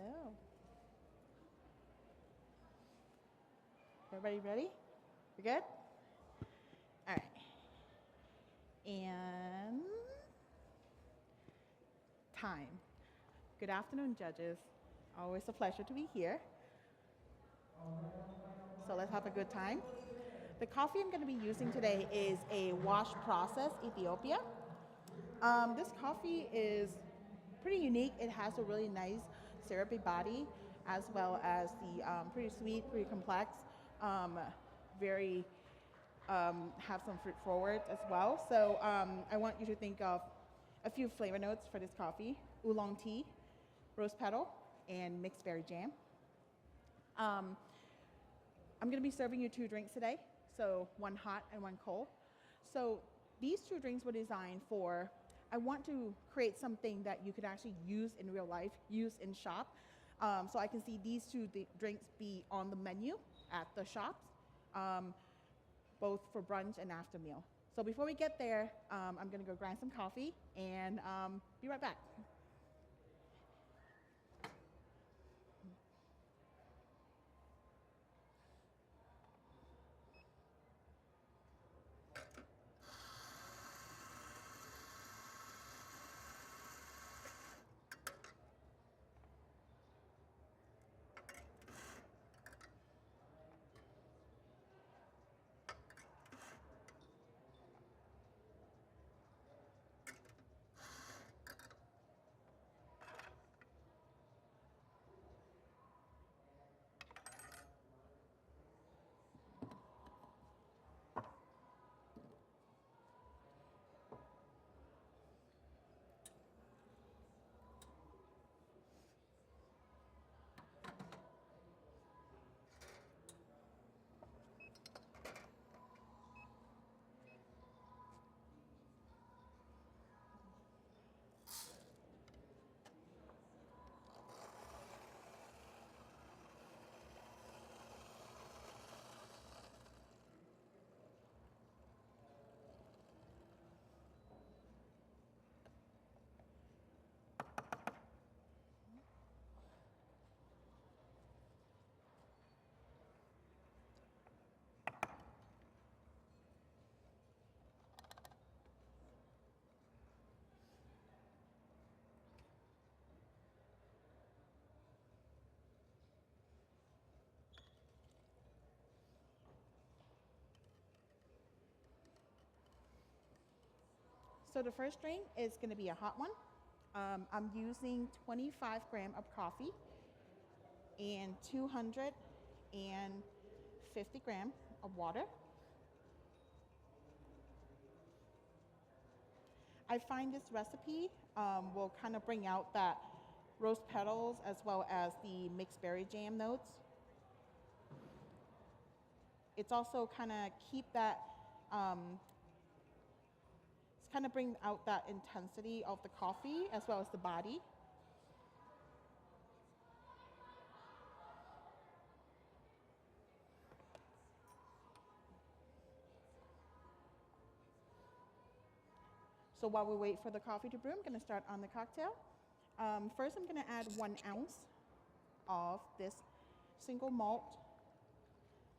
Hello. Everybody ready? You good? All right. And time. Good afternoon, judges. Always a pleasure to be here. So let's have a good time. The coffee I'm going to be using today is a wash process Ethiopia. This coffee is pretty unique. It has a really nice syrupy body, as well as the pretty sweet, pretty complex, very have some fruit forward as well. So I want you to think of a few flavor notes for this coffee: oolong tea, rose petal, and mixed berry jam. I'm going to be serving you 2 drinks today, so one hot and one cold. So these 2 drinks were designed for, I want to create something that you could actually use in real life, use in shop. So I can see these 2 drinks be on the menu at the shops, both for brunch and after meal. So before we get there, I'm going to go grind some coffee and be right back. So the first drink is going to be a hot one. I'm using 25 grams of coffee and 250 grams of water. I find this recipe will kind of bring out that rose petals as well as the mixed berry jam notes. It's also kind of keep that kind of bring out that intensity of the coffee as well as the body. So while we wait for the coffee to brew, I'm going to start on the cocktail. First, I'm going to add 1 ounce of this single malt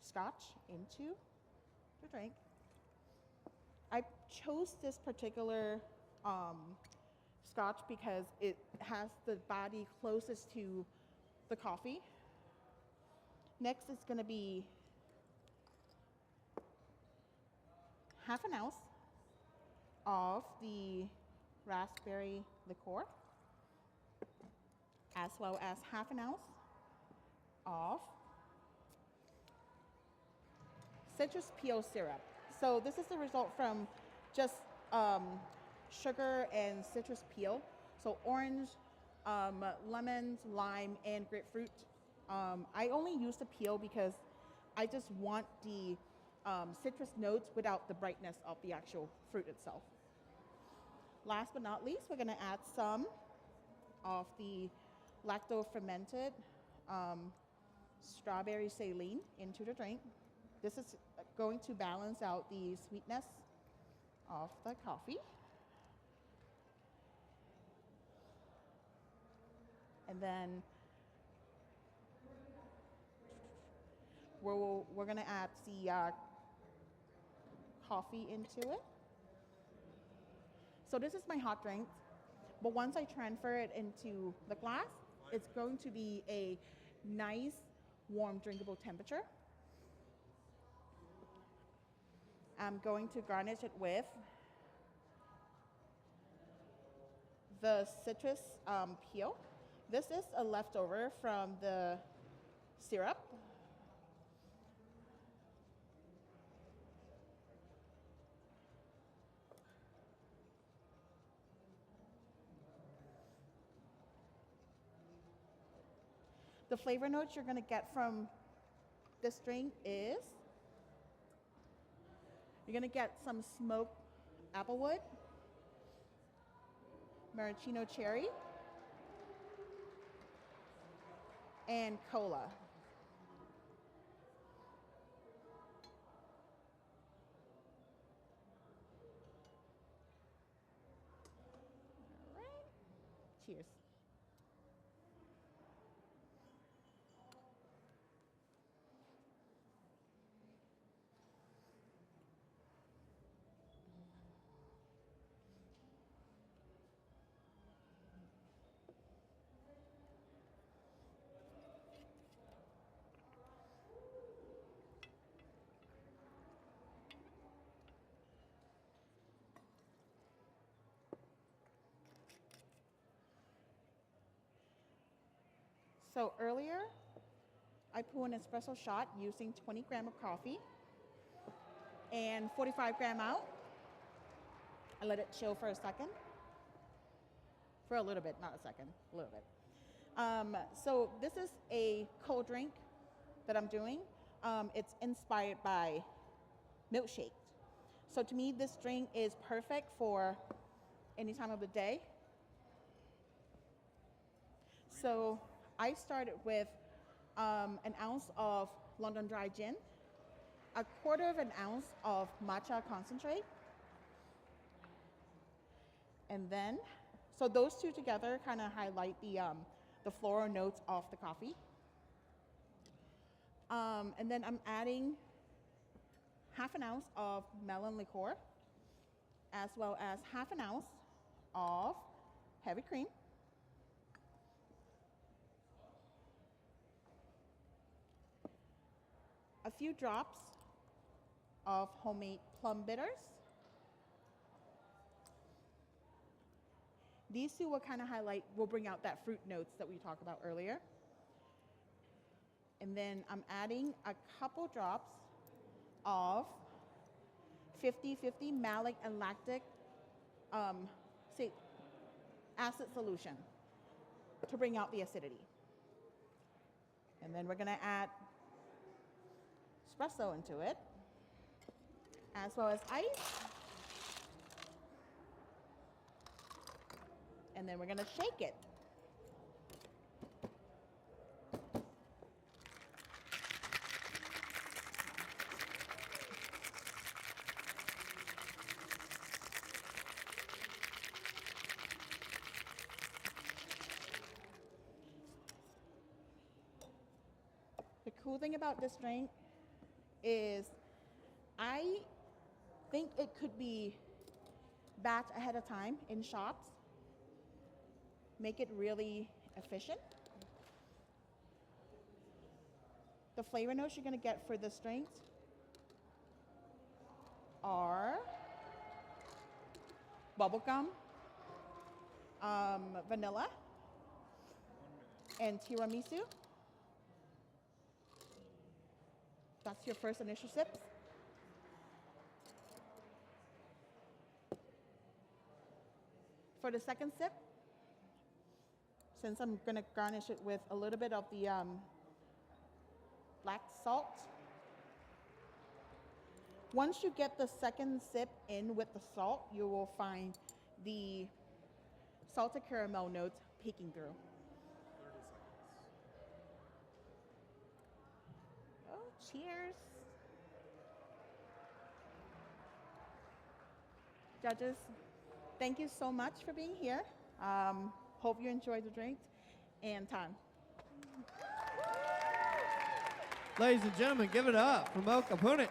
scotch into the drink. I chose this particular scotch because it has the body closest to the coffee. Next is going to be half an ounce of the raspberry liqueur, as well as half an ounce of citrus peel syrup. So this is the result from just sugar and citrus peel. So orange, lemons, lime, and grapefruit. I only use the peel because I just want the citrus notes without the brightness of the actual fruit itself. Last but not least, we're going to add some of the lacto-fermented strawberry saline into the drink. This is going to balance out the sweetness of the coffee. And then we're gonna add the coffee into it. So this is my hot drink, but once I transfer it into the glass, it's going to be a nice, warm, drinkable temperature. I'm going to garnish it with the citrus peel. This is a leftover from the syrup. The flavor notes you're going to get from this drink is you're going to get some smoked applewood, maraschino cherry, and cola. All right. Cheers. So earlier, I poured an espresso shot using 20 grams of coffee and 45 grams out. I let it chill for a second. For a little bit, not a second, a little bit. So this is a cold drink that I'm doing. It's inspired by milkshake. So to me, this drink is perfect for any time of the day. So I started with an ounce of London dry gin, a quarter of an ounce of matcha concentrate, and then, so those two together kind of highlight the floral notes of the coffee. And then I'm adding half an ounce of melon liqueur, as well as half an ounce of heavy cream. A few drops of homemade plum bitters. These two will kind of highlight, will bring out that fruit notes that we talked about earlier. And then I'm adding a couple drops of 50-50 malic and lactic acid solution to bring out the acidity. And then we're gonna add espresso into it, as well as ice. And then we're gonna shake it. The cool thing about this drink is I think it could be batched ahead of time in shops, make it really efficient. The flavor notes you're going to get for this drink are bubblegum, vanilla, and tiramisu. That's your first initial sips. For the second sip, since I'm going to garnish it with a little bit of the black salt. Once you get the second sip in with the salt, you will find the salted caramel notes peeking through. 30 seconds. Oh, cheers. Judges, thank you so much for being here. Hope you enjoyed the drink and time. Ladies and gentlemen, give it up for Koolphanich.